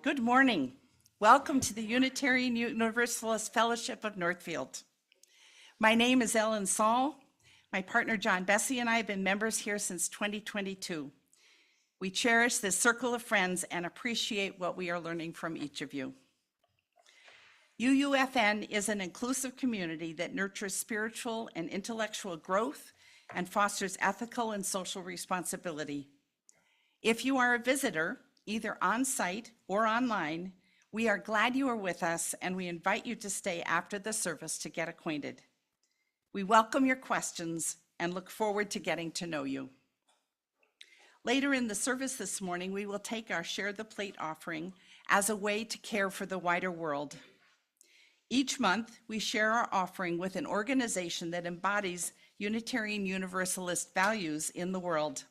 Good morning. Welcome to the Unitarian Universalist Fellowship of Northfield. My name is Ellen Saul. My partner John Bessie and I have been members here since 2022. We cherish this circle of friends and appreciate what we are learning from each of you. UUFN is an inclusive community that nurtures spiritual and intellectual growth and fosters ethical and social responsibility. If you are a visitor, either on site or online, we are glad you are with us and we invite you to stay after the service to get acquainted. We welcome your questions and look forward to getting to know you. Later in the service this morning, we will take our Share the Plate offering as a way to care for the wider world. Each month, we share our offering with an organization that embodies Unitarian Universalist values in the world.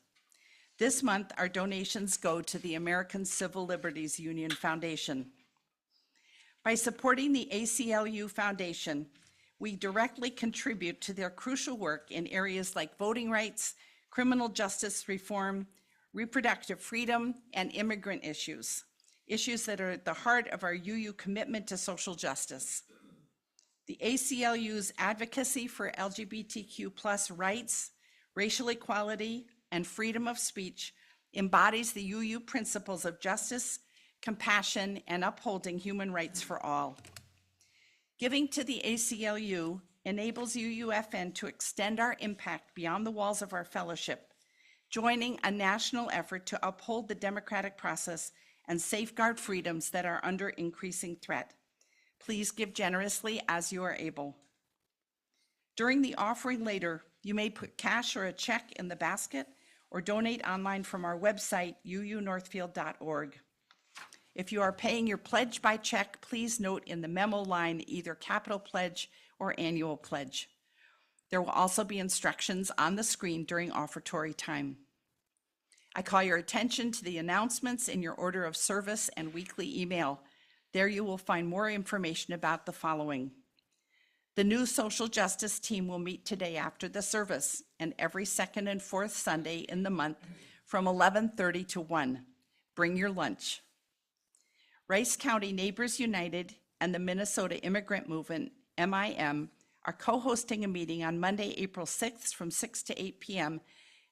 This month, our donations go to the American Civil Liberties Union Foundation. By supporting the ACLU Foundation, we directly contribute to their crucial work in areas like voting rights, criminal justice reform, reproductive freedom, and immigrant issues that are at the heart of our UU commitment to social justice. The ACLU's advocacy for LGBTQ+ rights, racial equality, and freedom of speech embodies the UU principles of justice, compassion, and upholding human rights for all. Giving to the ACLU enables UUFN to extend our impact beyond the walls of our fellowship, joining a national effort to uphold the democratic process and safeguard freedoms that are under increasing threat. Please give generously as you are able. During the offering later, you may put cash or a check in the basket or donate online from our website, uunorthfield.org. If you are paying your pledge by check, please note in the memo line either capital pledge or annual pledge. There will also be instructions on the screen during offertory time. I call your attention to the announcements in your order of service and weekly email. There you will find more information about the following. The new social justice team will meet today after the service and every second and fourth Sunday in the month from 11:30 to 1. Bring your lunch. Rice County Neighbors United and the Minnesota Immigrant Movement, MIM, are co-hosting a meeting on Monday, April 6th from 6 to 8 p.m.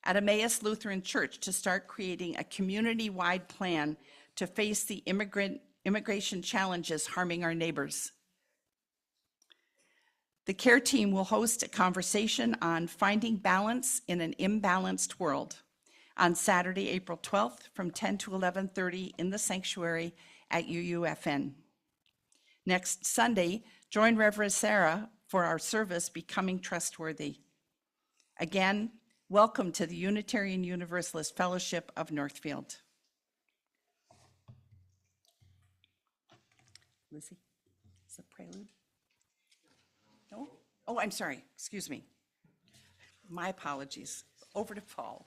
at Emmaus Lutheran Church to start creating a community-wide plan to face the immigration challenges harming our neighbors. The CARE team will host a conversation on finding balance in an imbalanced world on Saturday, April 12th from 10 to 11:30 in the sanctuary at UUFN. Next Sunday, join Reverend Sarah for our service, Becoming Trustworthy. Again, welcome to the Unitarian Universalist Fellowship of Northfield. Lizzie, is it prelude? No? Oh, I'm sorry, excuse me. My apologies. Over to Paul.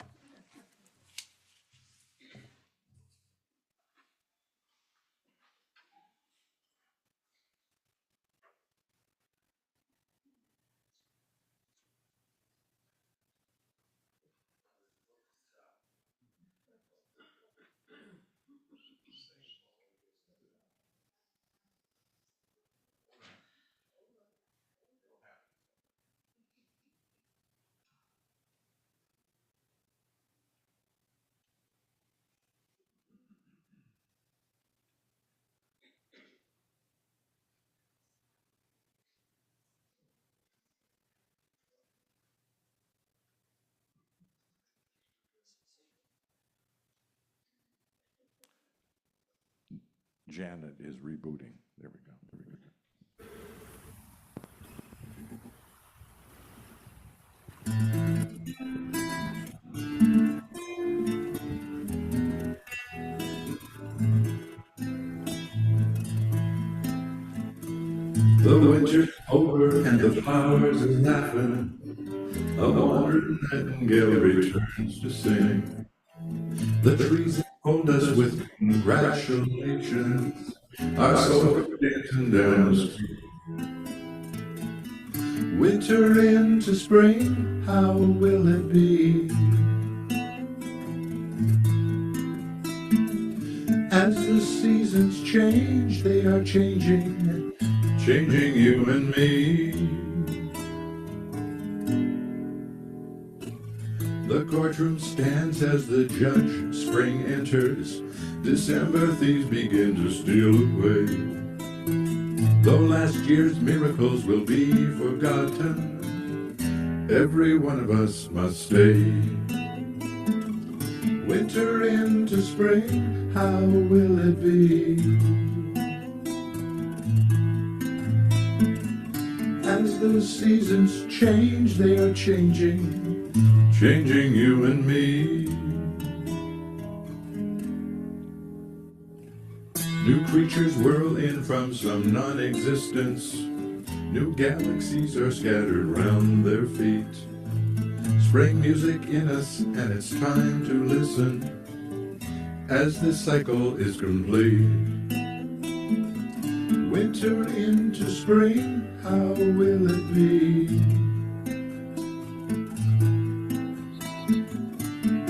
Janet is rebooting. There we go. The winter's over and the flowers are laughing. A wandering nightingale returns to sing. The trees hold us with congratulations. Our souls go dancing down the street. Winter into spring, how will it be? As the seasons change, they are changing, changing you and me. The courtroom stands as the judge, spring enters. December thieves begin to steal away. Though last year's miracles will be forgotten, every one of us must stay. Winter into spring, how will it be? As the seasons change, they are changing, changing you and me. New creatures whirl in from some non-existence. New galaxies are scattered round their feet. Spring music in us, and it's time to listen as this cycle is complete. Winter into spring, how will it be?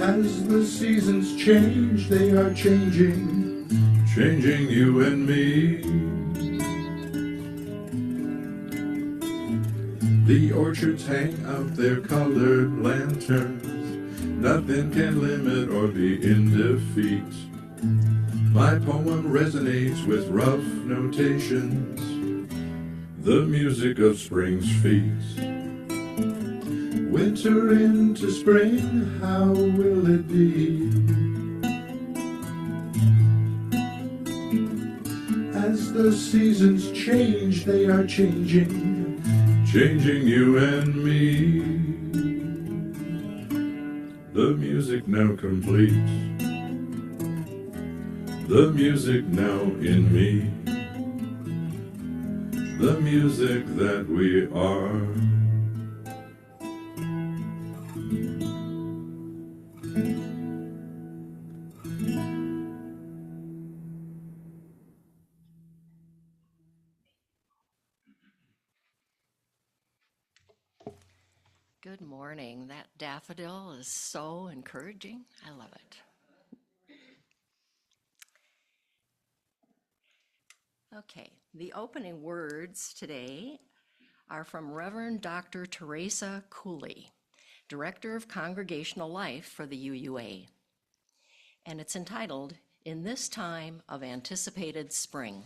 As the seasons change, they are changing, changing you and me. The orchards hang out their colored lanterns. Nothing can limit or be in defeat. My poem resonates with rough notations, the music of spring's feet. Winter into spring, how will it be? As the seasons change, they are changing, changing you and me. The music now complete, the music now in me, the music that we are. Good morning. That daffodil is so encouraging. I love it. Okay, the opening words today are from Reverend Dr. Teresa Cooley, Director of Congregational Life for the UUA. And it's entitled, In This Time of Anticipated Spring.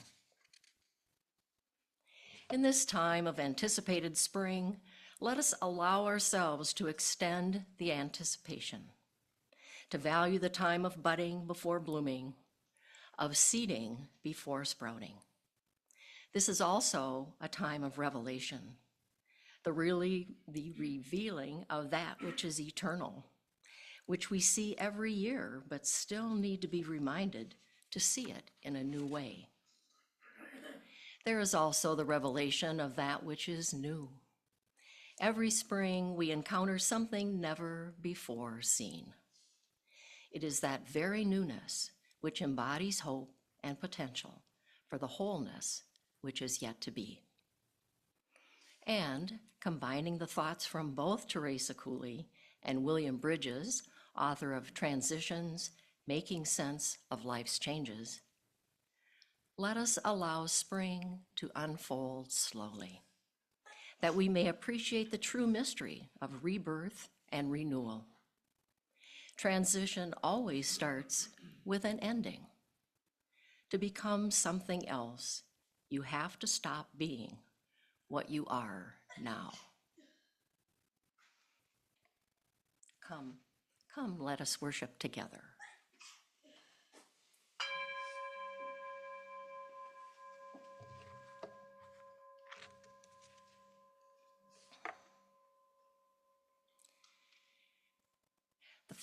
In this time of anticipated spring, let us allow ourselves to extend the anticipation, to value the time of budding before blooming, of seeding before sprouting. This is also a time of revelation, the revealing of that which is eternal, which we see every year, but still need to be reminded to see it in a new way. There is also the revelation of that which is new. Every spring, we encounter something never before seen. It is that very newness which embodies hope and potential for the wholeness which is yet to be. And combining the thoughts from both Teresa Cooley and William Bridges, author of Transitions, Making Sense of Life's Changes, let us allow spring to unfold slowly, that we may appreciate the true mystery of rebirth and renewal. Transition always starts with an ending. To become something else, you have to stop being what you are now. Come, let us worship together.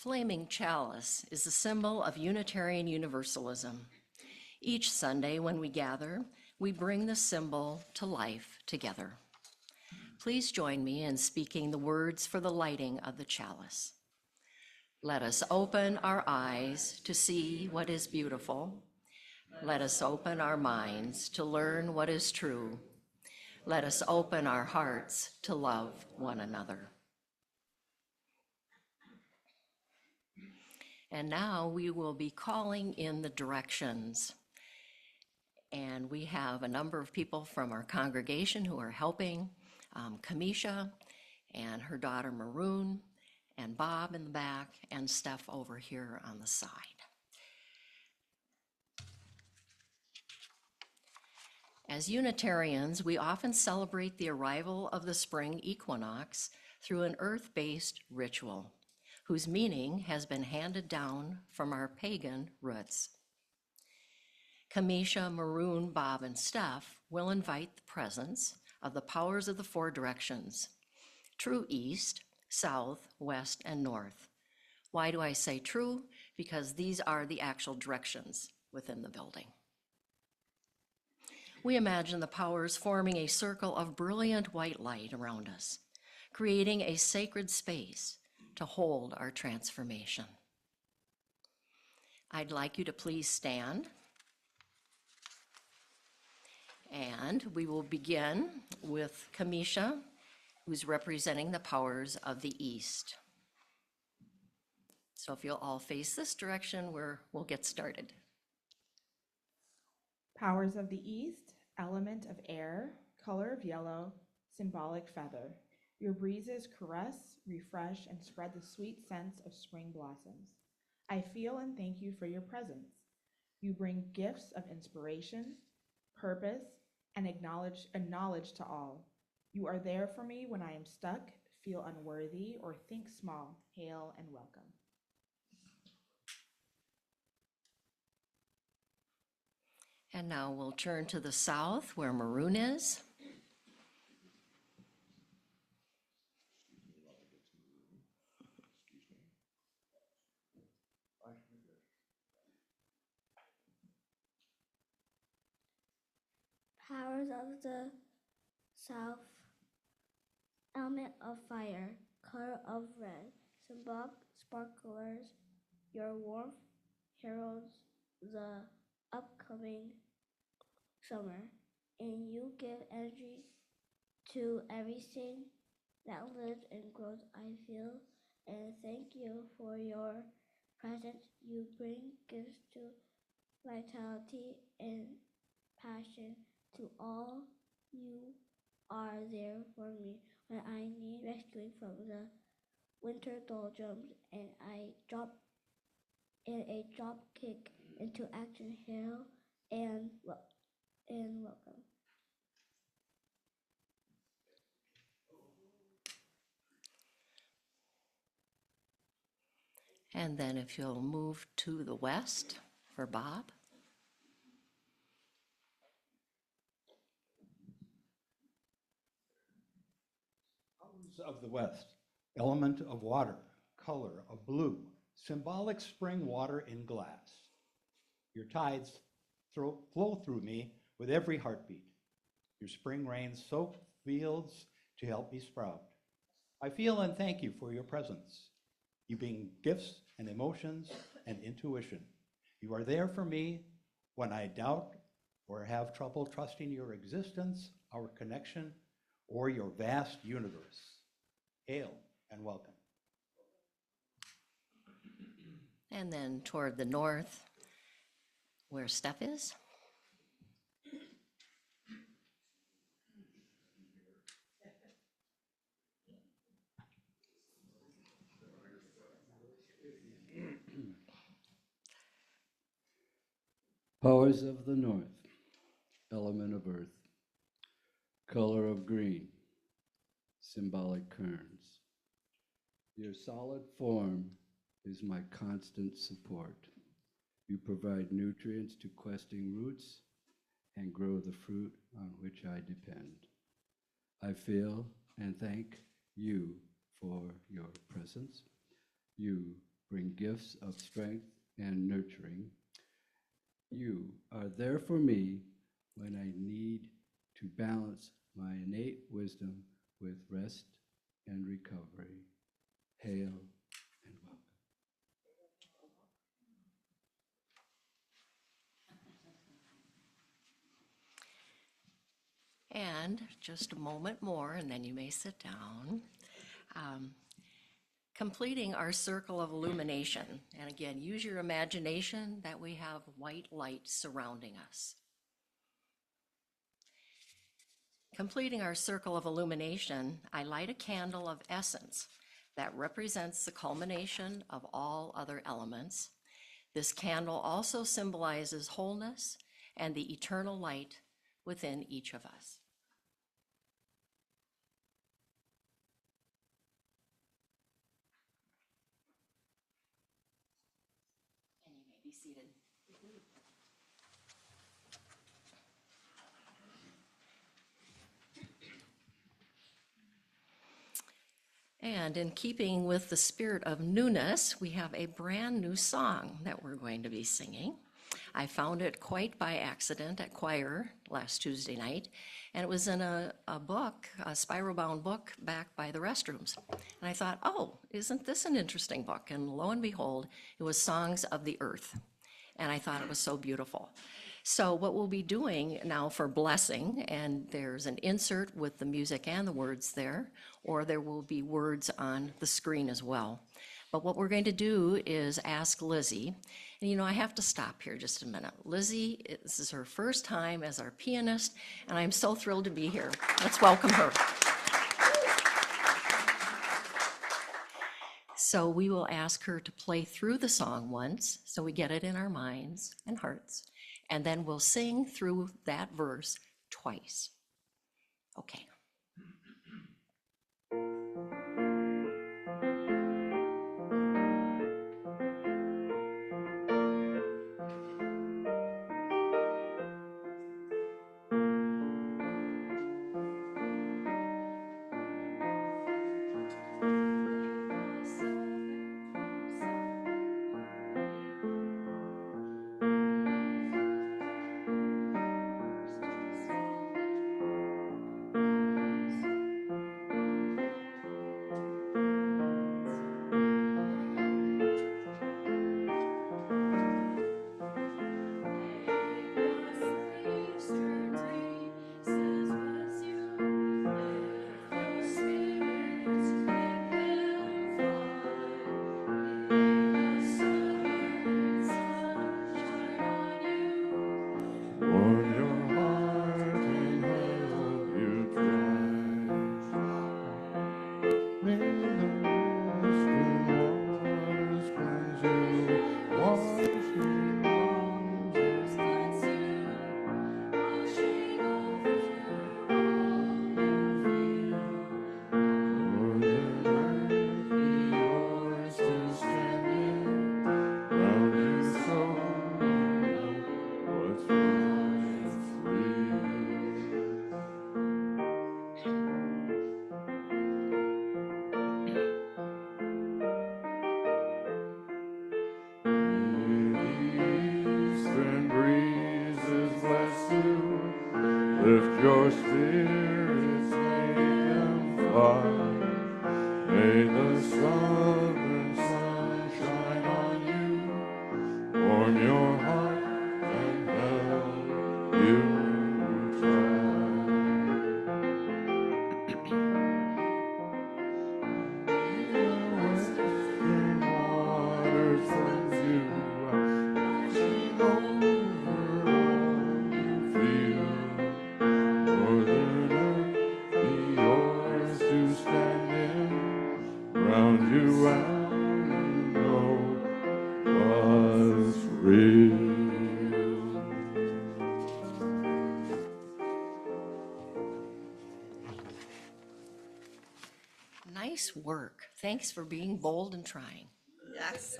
flaming chalice is a symbol of Unitarian Universalism. Each Sunday when we gather, we bring the symbol to life together. Please join me in speaking the words for the lighting of the chalice. Let us open our eyes to see what is beautiful. Let us open our minds to learn what is true. Let us open our hearts to love one another. And now we will be calling in the directions. And we have a number of people from our congregation who are helping, Kamisha and her daughter Maroon, and Bob in the back, and Steph over here on the side. As Unitarians, we often celebrate the arrival of the spring equinox through an earth-based ritual, whose meaning has been handed down from our pagan roots. Kamisha, Maroon, Bob, and Steph will invite the presence of the powers of the four directions: true east, south, west, and north. Why do I say true? Because these are the actual directions within the building. We imagine the powers forming a circle of brilliant white light around us, creating a sacred space to hold our transformation. I'd like you to please stand. And we will begin with Kamisha, who's representing the powers of the East. So if you'll all face this direction, we'll get started. Powers of the East, element of air, color of yellow, symbolic feather. Your breezes caress, refresh, and spread the sweet scents of spring blossoms. I feel and thank you for your presence. You bring gifts of inspiration, purpose, and knowledge to all. You are there for me when I am stuck, feel unworthy, or think small. Hail and welcome. And now we'll turn to the south where Maroon is. Powers of the South, element of fire, color of red, symbolic sparklers, your warmth heralds the upcoming summer, and you give energy to everything that lives and grows. I feel and thank you for your presence. You bring gifts to vitality and passion to all. You are there for me when I need rescuing from the winter doldrums, and a drop kick into action. Hail and welcome. And then if you'll move to the west for Bob. Of the West, element of water, color of blue, symbolic spring water in glass. Your tides flow through me with every heartbeat. Your spring rains soak fields to help me sprout. I feel and thank you for your presence. You bring gifts and emotions and intuition. You are there for me when I doubt or have trouble trusting your existence, our connection, or your vast universe. Hail and welcome. And then toward the north, where Steph is. Powers of the North, element of earth, color of green, symbolic kerns. Your solid form is my constant support. You provide nutrients to questing roots and grow the fruit on which I depend. I feel and thank you for your presence. You bring gifts of strength and nurturing. You are there for me when I need to balance my innate wisdom with rest and recovery. Hail and welcome. And just a moment more, and then you may sit down. Completing our circle of illumination. And again, use your imagination that we have white light surrounding us. Completing our circle of illumination, I light a candle of essence that represents the culmination of all other elements. This candle also symbolizes wholeness and the eternal light within each of us. And you may be seated. And in keeping with the spirit of newness, we have a brand new song that we're going to be singing. I found it quite by accident at choir last Tuesday night, and it was in a book, a spiral-bound book back by the restrooms. And I thought, oh, isn't this an interesting book? And lo and behold, it was Songs of the Earth. And I thought it was so beautiful. So what we'll be doing now for blessing, and there's an insert with the music and the words there, or there will be words on the screen as well. But what we're going to do is ask Lizzie, and you know, I have to stop here just a minute. Lizzie, this is her first time as our pianist, and I'm so thrilled to be here. Let's welcome her. So we will ask her to play through the song once, so we get it in our minds and hearts, and then we'll sing through that verse twice. Okay. Warm your heart and help you dry. May the western waters cleanse you, wash you for the earth be yours to stand in, round you so what's right for you. Eastern breezes bless you, lift your spirits, make them fly. May the southern sun shine on you, warm your heart and help you try. The western waters cleanse you, washing over all you feel. Northern earth be yours to stand in, round you out you know what's real. Nice work. Thanks for being bold and trying. Yes.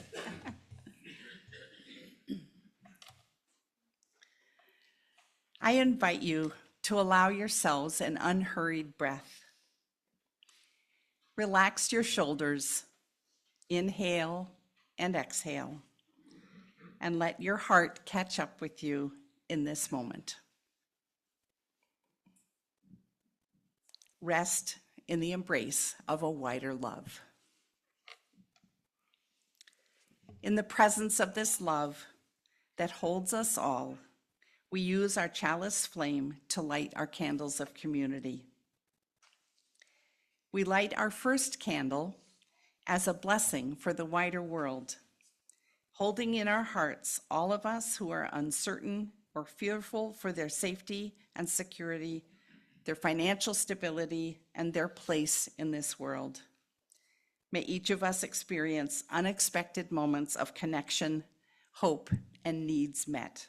I invite you to allow yourselves an unhurried breath. Relax your shoulders. Inhale and exhale. And let your heart catch up with you in this moment. Rest in the embrace of a wider love. In the presence of this love that holds us all, we use our chalice flame to light our candles of community. We light our first candle as a blessing for the wider world, holding in our hearts all of us who are uncertain or fearful for their safety and security, their financial stability, and their place in this world. May each of us experience unexpected moments of connection, hope, and needs met.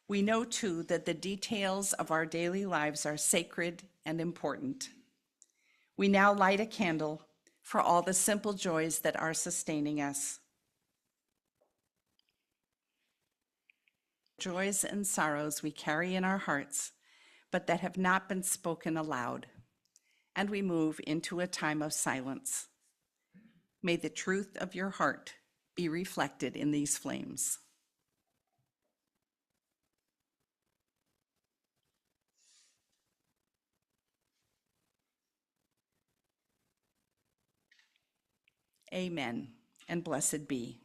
We know too that the details of our daily lives are sacred and important. We now light a candle for all the simple joys that are sustaining us. Joys and sorrows we carry in our hearts, but that have not been spoken aloud. And we move into a time of silence. May the truth of your heart be reflected in these flames. Amen, and blessed be.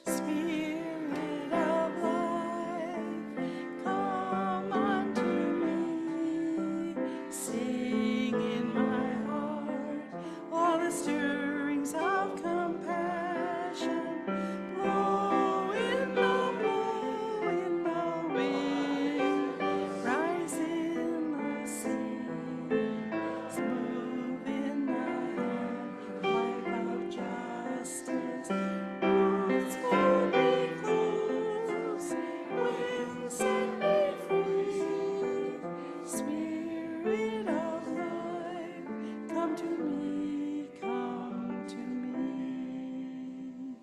Spirit of life, come unto me. Sing in my heart all the stirrings of compassion. Blow in the wind, rise in the sea. Smooth in the light of justice. Roots hold me close, wings set me free. Spirit of life, come to me, come to me.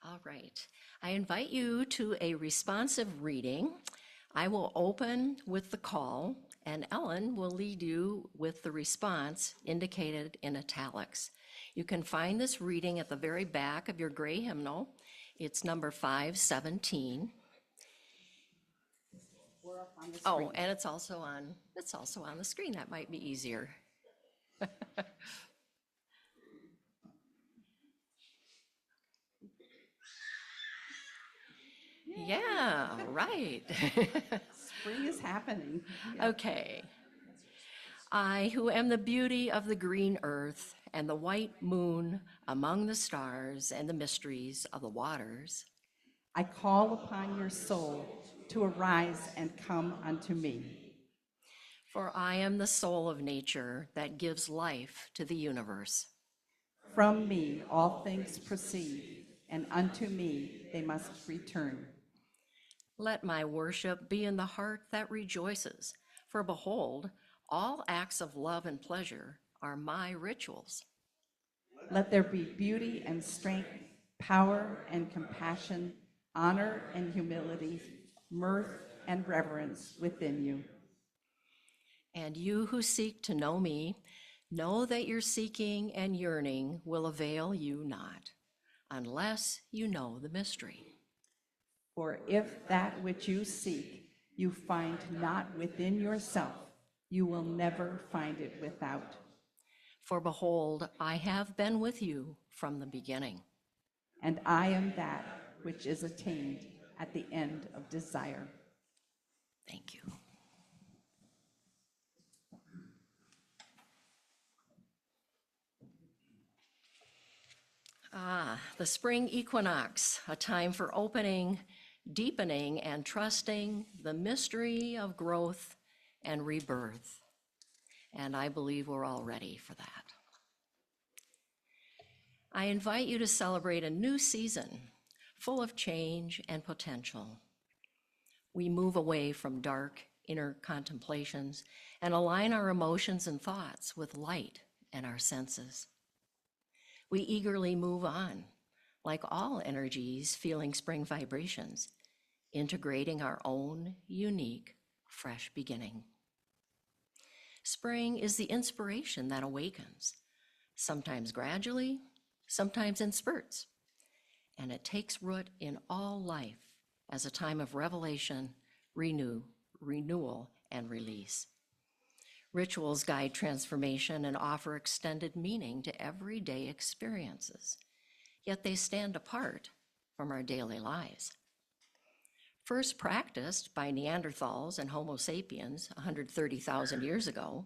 All right. I invite you to a responsive reading. I will open with the call, and Ellen will lead you with the response indicated in italics. You can find this reading at the very back of your gray hymnal. It's number 517. We're up on the Oh, screen. and it's also on the screen. That might be easier. Yeah, right. Spring is happening. Okay. I, who am the beauty of the green earth and the white moon among the stars and the mysteries of the waters, I call upon your soul to arise and come unto me. for I am the soul of nature that gives life to the universe. From me all things proceed, and unto me they must return. Let my worship be in the heart that rejoices, for behold, all acts of love and pleasure are my rituals. Let there be beauty and strength, power and compassion, honor and humility, mirth and reverence within you. And you who seek to know me, know that your seeking and yearning will avail you not, unless you know the mystery. For if that which you seek you find not within yourself, you will never find it without. For behold, I have been with you from the beginning. And I am that which is attained at the end of desire. Thank you. The spring equinox, a time for opening, deepening, and trusting the mystery of growth and rebirth. And I believe we're all ready for that. I invite you to celebrate a new season full of change and potential. We move away from dark inner contemplations and align our emotions and thoughts with light and our senses. We eagerly move on, like all energies feeling spring vibrations, integrating our own unique, fresh beginning. Spring is the inspiration that awakens, sometimes gradually, sometimes in spurts, and it takes root in all life as a time of revelation, renewal, and release. Rituals guide transformation and offer extended meaning to everyday experiences, yet they stand apart from our daily lives. First practiced by Neanderthals and Homo sapiens 130,000 years ago,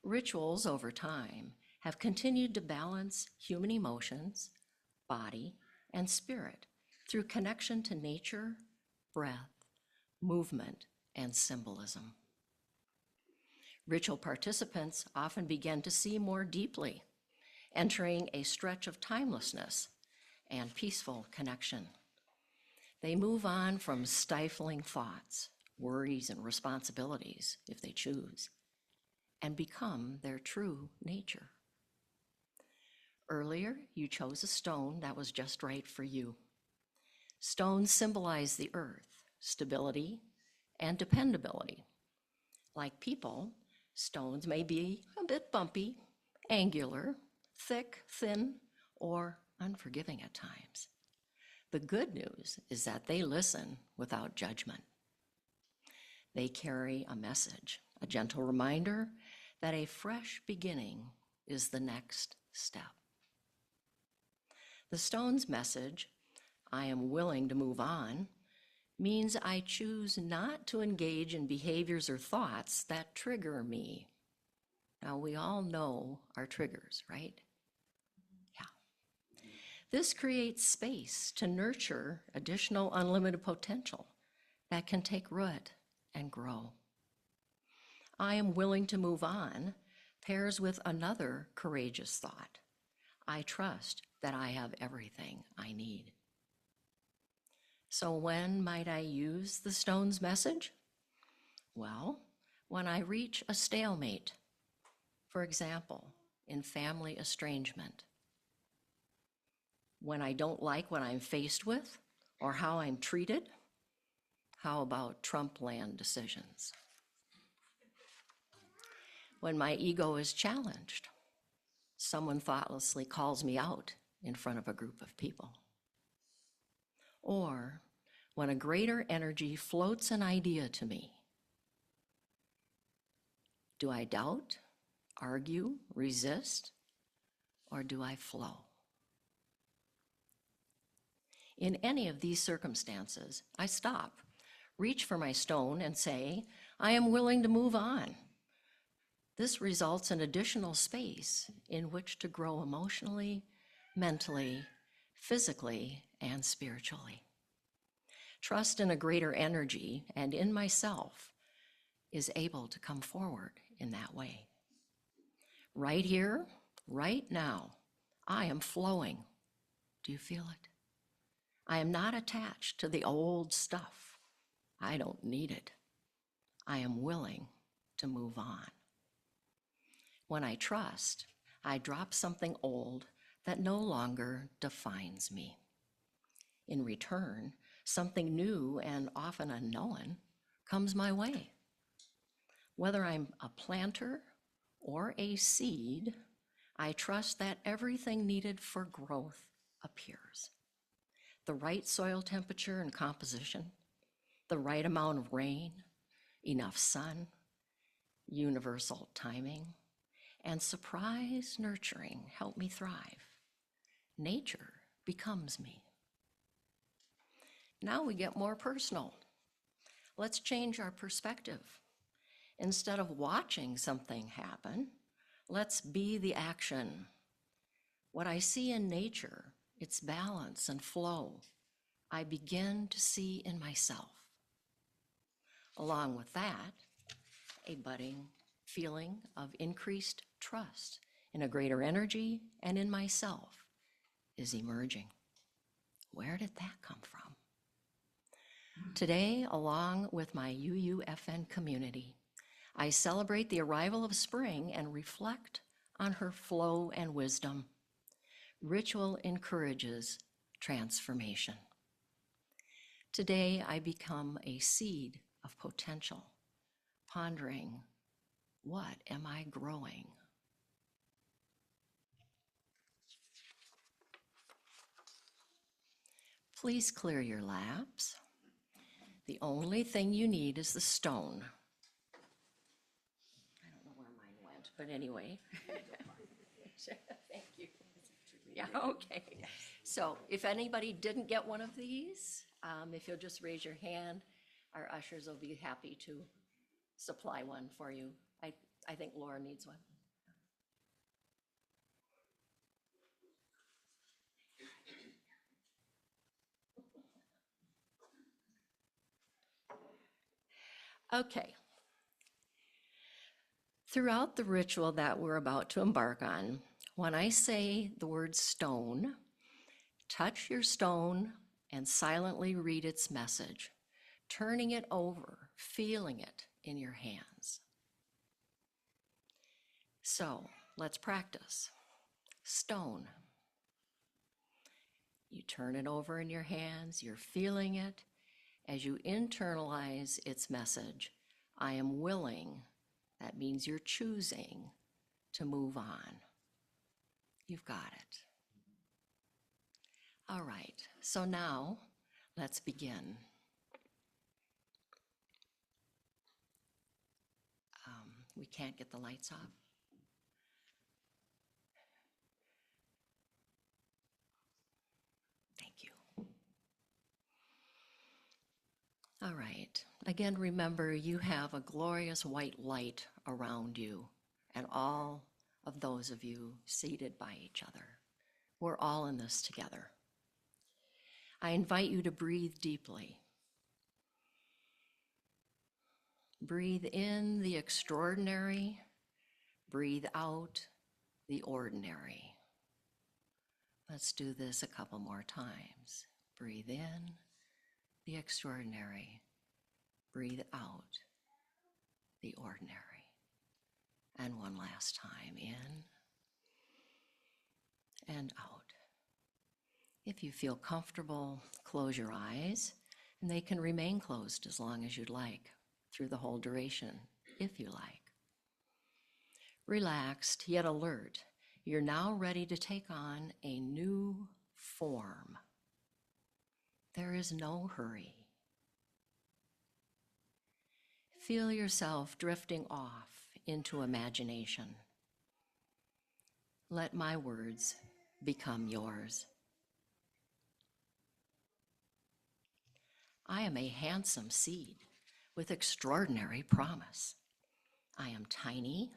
rituals over time have continued to balance human emotions, body, and spirit through connection to nature, breath, movement, and symbolism. Ritual participants often begin to see more deeply, entering a stretch of timelessness and peaceful connection. They move on from stifling thoughts, worries, and responsibilities, if they choose, and become their true nature. Earlier, you chose a stone that was just right for you. Stones symbolize the earth, stability, and dependability. Like people, stones may be a bit bumpy, angular, thick, thin, or unforgiving at times. The good news is that they listen without judgment. They carry a message, a gentle reminder that a fresh beginning is the next step. The stone's message, I am willing to move on, means I choose not to engage in behaviors or thoughts that trigger me. Now, we all know our triggers, right? Yeah. This creates space to nurture additional unlimited potential that can take root and grow. I am willing to move on pairs with another courageous thought. I trust that I have everything I need. So when might I use the stone's message? Well, when I reach a stalemate, for example, in family estrangement. When I don't like what I'm faced with or how I'm treated, how about Trump land decisions? When my ego is challenged, someone thoughtlessly calls me out in front of a group of people. Or when a greater energy floats an idea to me. Do I doubt, argue, resist, or do I flow? In any of these circumstances, I stop, reach for my stone, and say, I am willing to move on. This results in additional space in which to grow emotionally, mentally, physically, and spiritually. Trust in a greater energy and in myself is able to come forward in that way. Right here, right now, I am flowing. Do you feel it? I am not attached to the old stuff. I don't need it. I am willing to move on. When I trust, I drop something old that no longer defines me. In return, something new and often unknown comes my way. Whether I'm a planter or a seed, I trust that everything needed for growth appears. The right soil temperature and composition, the right amount of rain, enough sun, universal timing, and surprise nurturing help me thrive. Nature becomes me. Now we get more personal. Let's change our perspective. Instead of watching something happen, let's be the action. What I see in nature its balance and flow, I begin to see in myself. Along with that, a budding feeling of increased trust in a greater energy and in myself is emerging. Where did that come from? Today, along with my UUFN community, I celebrate the arrival of spring and reflect on her flow and wisdom. Ritual encourages transformation. Today, I become a seed of potential, pondering, what am I growing? Please clear your laps. The only thing you need is the stone. I don't know where mine went, but anyway. Thank you. Yeah, okay. So if anybody didn't get one of these, if you'll just raise your hand, our ushers will be happy to supply one for you. I think Laura needs one. Okay. Throughout the ritual that we're about to embark on, when I say the word stone, touch your stone and silently read its message, turning it over, feeling it in your hands. So let's practice. Stone. You turn it over in your hands, you're feeling it. As you internalize its message, I am willing, that means you're choosing to move on. You've got it. All right, so now let's begin. We can't get the lights off. Thank you. All right, again, remember you have a glorious white light around you and all of those of you seated by each other. We're all in this together. I invite you to breathe deeply. Breathe in the extraordinary, breathe out the ordinary. Let's do this a couple more times. Breathe in the extraordinary, breathe out the ordinary. And one last time, in and out. If you feel comfortable, close your eyes, and they can remain closed as long as you'd like, through the whole duration, if you like. Relaxed yet alert, you're now ready to take on a new form. There is no hurry. Feel yourself drifting off into imagination. Let my words become yours. I am a handsome seed with extraordinary promise. I am tiny,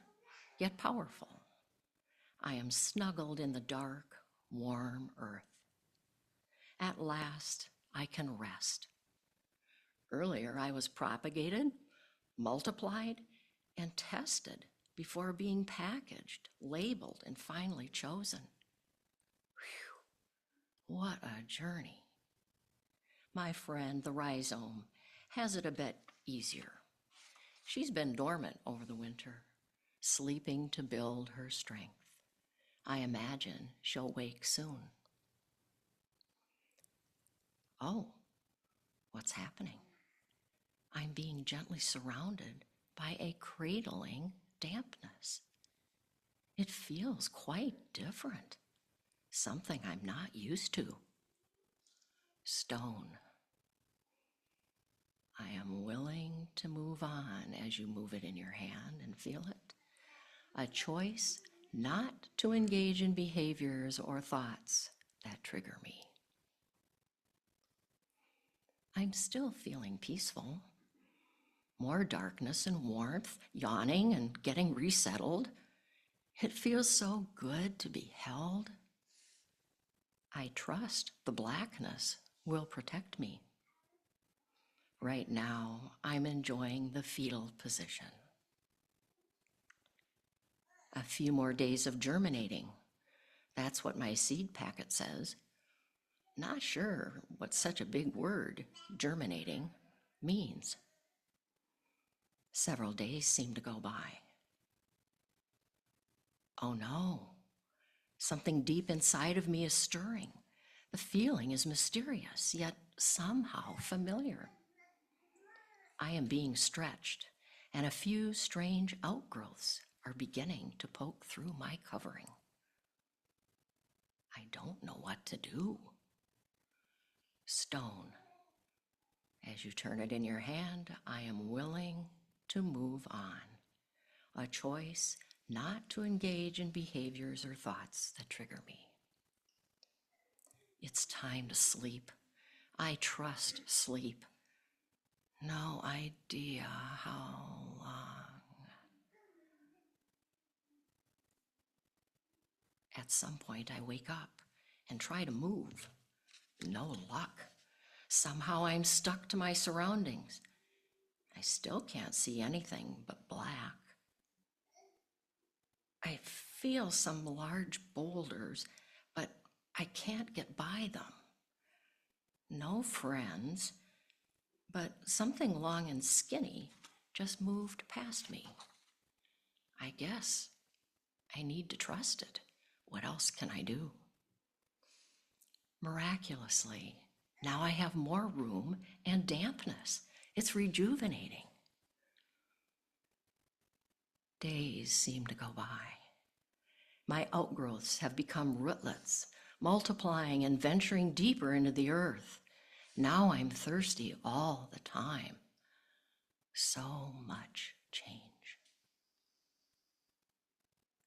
yet powerful. I am snuggled in the dark, warm earth. At last, I can rest. Earlier, I was propagated, multiplied, and tested before being packaged, labeled, and finally chosen. Whew, what a journey. My friend, the rhizome, has it a bit easier. She's been dormant over the winter, sleeping to build her strength. I imagine she'll wake soon. Oh, what's happening? I'm being gently surrounded by a cradling dampness. It feels quite different, something I'm not used to. Stone. I am willing to move on as you move it in your hand and feel it. A choice not to engage in behaviors or thoughts that trigger me. I'm still feeling peaceful. More darkness and warmth, yawning and getting resettled. It feels so good to be held. I I trust the blackness will protect me. Right now, I'm enjoying the fetal position. A few more days of germinating. That's what my seed packet says. Not sure what such a big word, germinating, means. Several days seem to go by. Oh no, something deep inside of me is stirring. The feeling is mysterious, yet somehow familiar. I am being stretched, and a few strange outgrowths are beginning to poke through my covering. I don't know what to do. Stone. As you turn it in your hand, I am willing to move on. A choice not to engage in behaviors or thoughts that trigger me. It's time to sleep. I trust sleep. No idea how long. At some point, I wake up and try to move. No luck. Somehow I'm stuck to my surroundings. I still can't see anything but black. I feel some large boulders, but I can't get by them. No friends, but something long and skinny just moved past me. I guess I need to trust it. What else can I do? Miraculously, now I have more room and dampness. It's rejuvenating. Days seem to go by. My outgrowths have become rootlets, multiplying and venturing deeper into the earth. Now I'm thirsty all the time. So much change.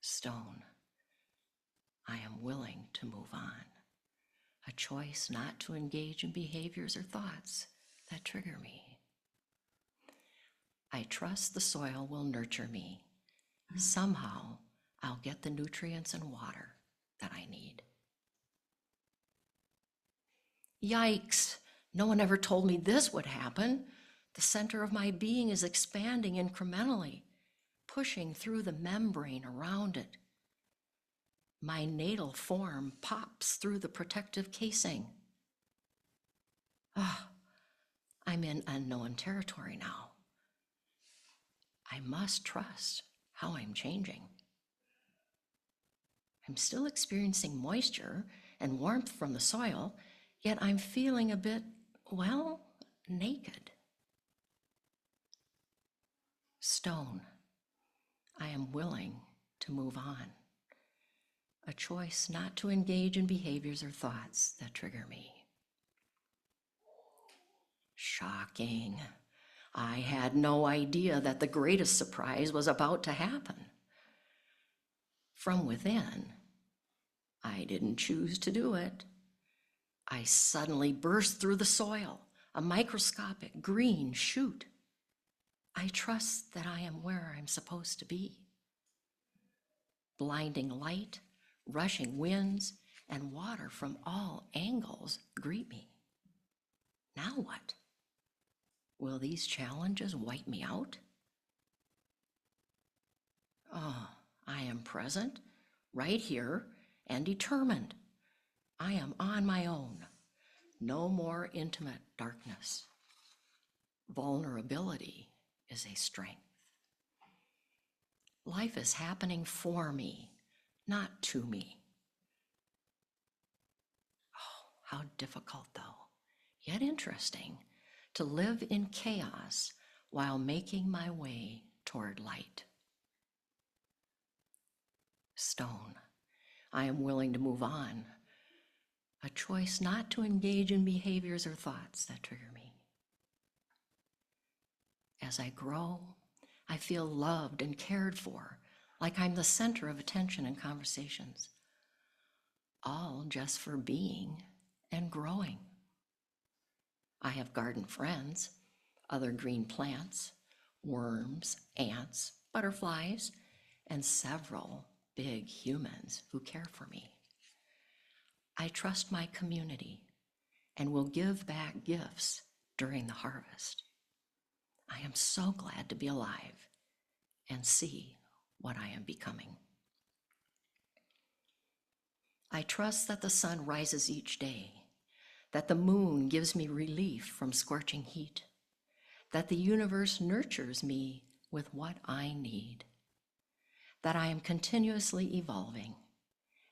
Stone. I am willing to move on. A choice not to engage in behaviors or thoughts that trigger me. I trust the soil will nurture me. Somehow, I'll get the nutrients and water that I need. Yikes! No one ever told me this would happen. The center of my being is expanding incrementally, pushing through the membrane around it. My natal form pops through the protective casing. I'm in unknown territory now. I must trust how I'm changing. I'm still experiencing moisture and warmth from the soil, yet I'm feeling a bit, well, naked. Stone. I am willing to move on. A choice not to engage in behaviors or thoughts that trigger me. Shocking. I had no idea that the greatest surprise was about to happen. From within, I didn't choose to do it. I suddenly burst through the soil, a microscopic green shoot. I trust that I am where I'm supposed to be. Blinding light, rushing winds, and water from all angles greet me. Now what? Will these challenges wipe me out? Oh, I am present, right here, and determined. I am on my own. No more intimate darkness. Vulnerability is a strength. Life is happening for me, not to me. Oh, how difficult, though, yet interesting, to live in chaos while making my way toward light. Stone. I am willing to move on. A choice not to engage in behaviors or thoughts that trigger me. As I grow, I feel loved and cared for, like I'm the center of attention and conversations. All just for being and growing. I have garden friends, other green plants, worms, ants, butterflies, and several big humans who care for me. I trust my community and will give back gifts during the harvest. I am so glad to be alive and see what I am becoming. I trust that the sun rises each day, that the moon gives me relief from scorching heat, that the universe nurtures me with what I need, that I am continuously evolving,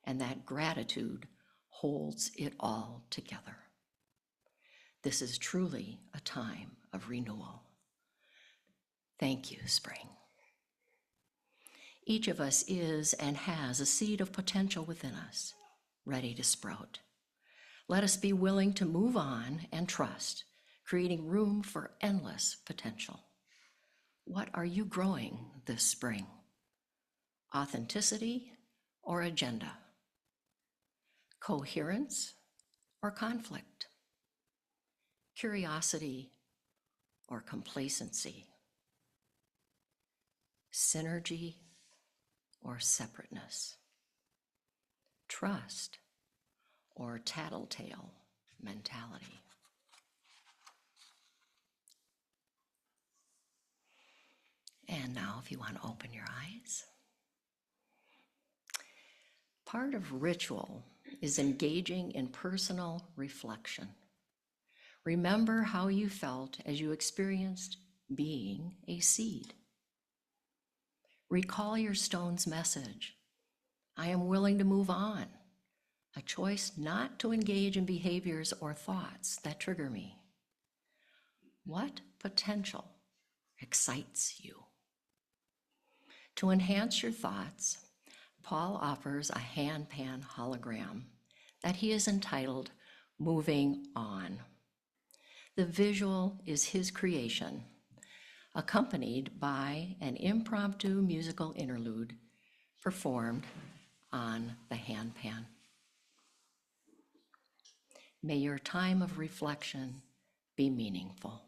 and that gratitude holds it all together. This is truly a time of renewal. Thank you, spring. Each of us is and has a seed of potential within us, ready to sprout. Let us be willing to move on and trust, creating room for endless potential. What are you growing this spring? Authenticity or agenda? Coherence or conflict? Curiosity or complacency? Synergy or separateness? Trust or tattletale mentality? And now, if you want to open your eyes. Part of ritual is engaging in personal reflection. Remember how you felt as you experienced being a seed. Recall your stone's message. I am willing to move on. A choice not to engage in behaviors or thoughts that trigger me. What potential excites you? To enhance your thoughts, Paul offers a handpan hologram that he has entitled Moving On. The visual is his creation, accompanied by an impromptu musical interlude performed on the handpan. May your time of reflection be meaningful.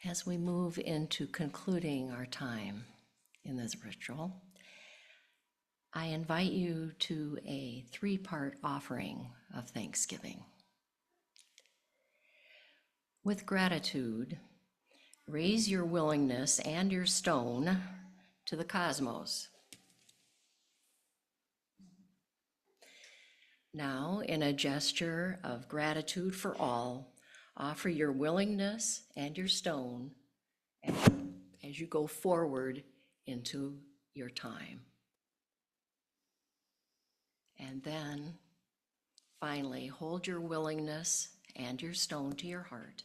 As we move into concluding our time in this ritual, I invite you to a 3-part offering of thanksgiving. With gratitude, raise your willingness and your stone to the cosmos. Now, in a gesture of gratitude for all, offer your willingness and your stone as you go forward into your time. And then, finally, hold your willingness and your stone to your heart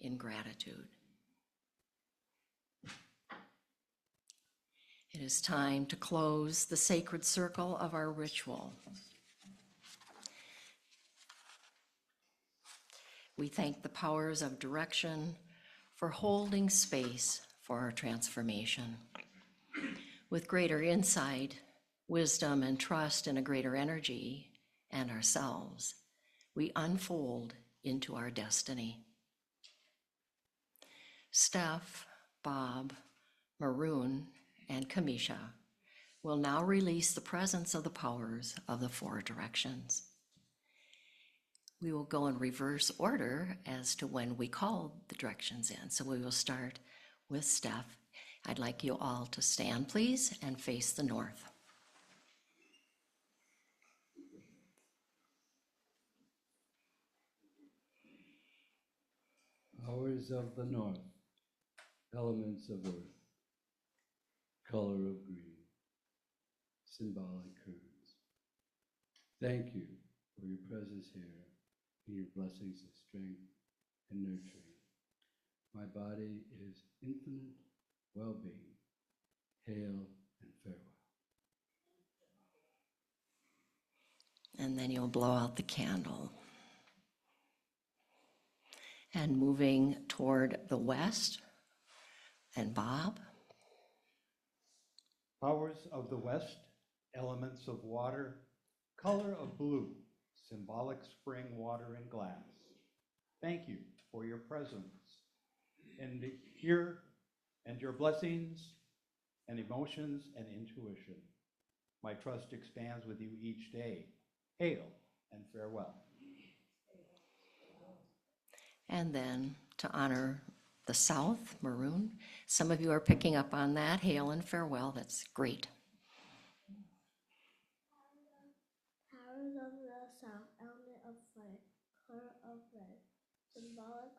in gratitude. It is time to close the sacred circle of our ritual. We thank the powers of direction for holding space for our transformation. With greater insight, wisdom, and trust in a greater energy and ourselves, we unfold into our destiny. Steph, Bob, Maroon, and Kamisha will now release the presence of the powers of the 4 directions. We will go in reverse order as to when we call the directions in. So we will start with Steph. I'd like you all to stand, please, and face the north. Powers of the north, elements of earth, color of green, symbolic curves. Thank you for your presence here and your blessings of strength and nurturing. My body is infinite well-being. Hail and farewell. And then you'll blow out the candle. And moving toward the west, and Bob. Powers of the west, elements of water, color of blue, symbolic spring water in glass. Thank you for your presence and here and your blessings and emotions and intuition. My trust expands with you each day. Hail and farewell. And then to honor the south, Maroon. Some of you are picking up on that. Hail and farewell. That's great. Powers of the south, element of fire, color of red, symbolic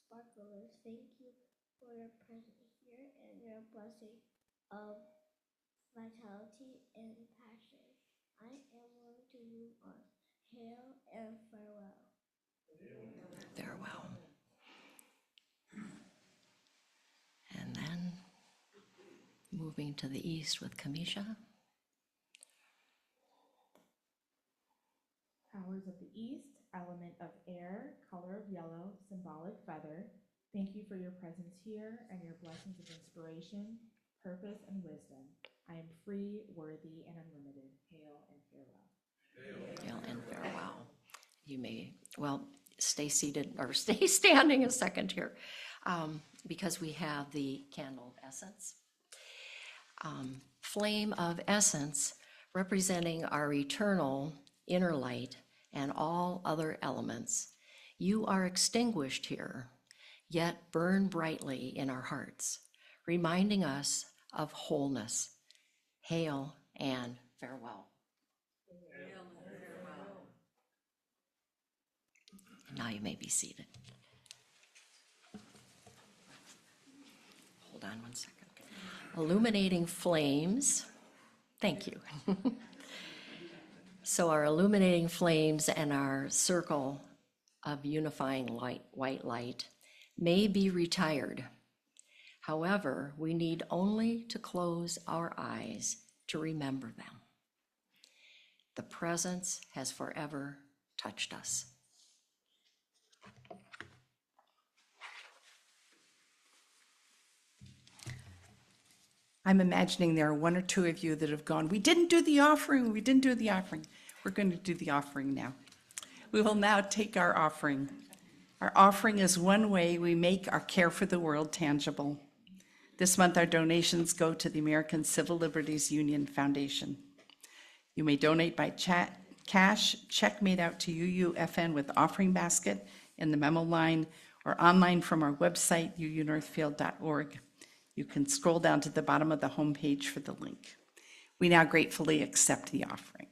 sparklers. Thank you for your presence here and your blessing of vitality and passion. I am willing to move on. Hail and farewell. Farewell. And then moving to the east with Kamisha. Powers of the east, element of air, color of yellow, symbolic feather. Thank you for your presence here and your blessings of inspiration, purpose, and wisdom. I am free, worthy, and unlimited. Hail and farewell. Hail and farewell. You may, well, stay seated or stay standing a second here because we have the candle essence. Flame of essence representing our eternal inner light and all other elements. You are extinguished here, yet burn brightly in our hearts, reminding us of wholeness. Hail and farewell. Now you may be seated. Hold on one second. Illuminating flames. Thank you. So our illuminating flames and our circle of unifying light, white light, may be retired. However, we need only to close our eyes to remember them. The presence has forever touched us. I'm imagining there are 1 or 2 of you that have gone, we didn't do the offering, we didn't do the offering. We're going to do the offering now. We will now take our offering. Our offering is one way we make our care for the world tangible. This month, our donations go to the American Civil Liberties Union Foundation. You may donate by cash, check made out to UUFN with offering basket in the memo line, or online from our website, uunorthfield.org. You can scroll down to the bottom of the homepage for the link. We now gratefully accept the offering.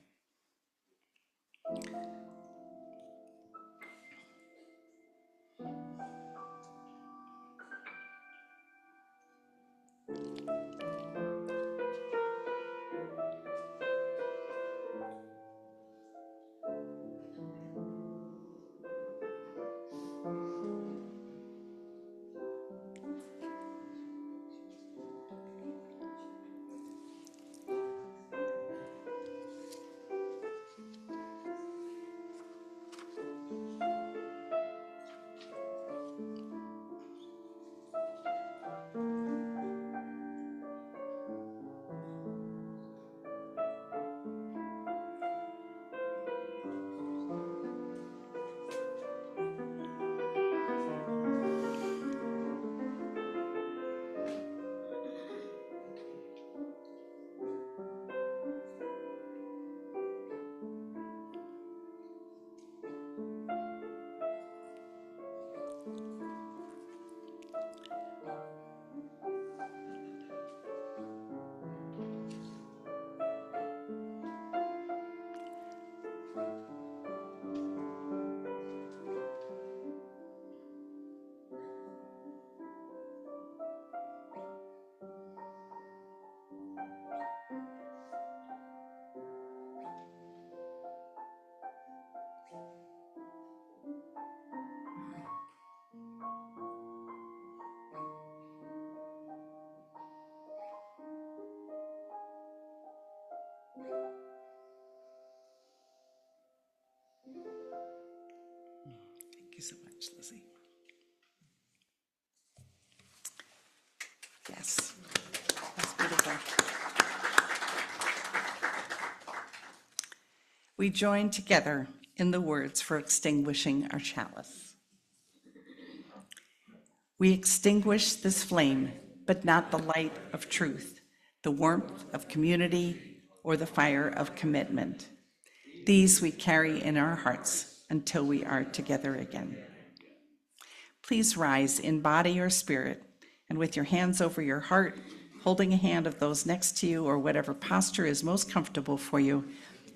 Thank you so much, Lizzie. Yes, that's beautiful. We join together in the words for extinguishing our chalice. We extinguish this flame, but not the light of truth, the warmth of community, or the fire of commitment. These we carry in our hearts until we are together again. Please rise in body or spirit, and with your hands over your heart, holding a hand of those next to you, or whatever posture is most comfortable for you,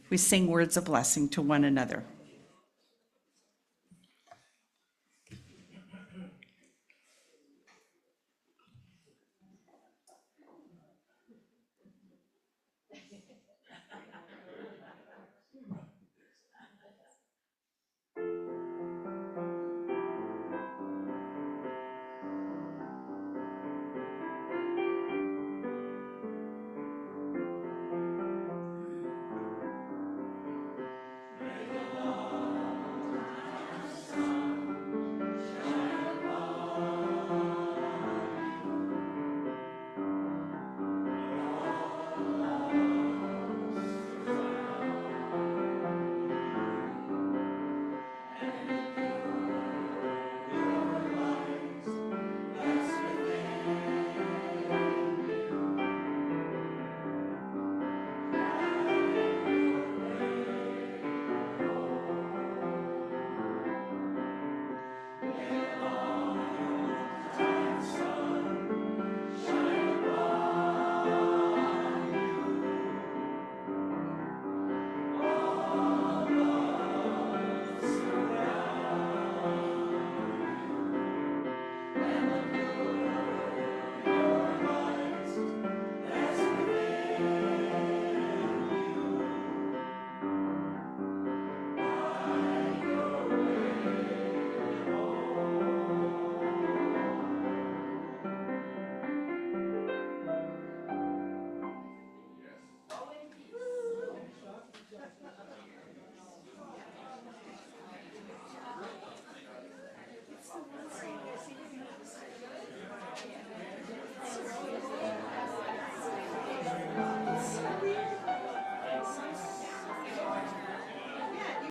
we sing words of blessing to one another.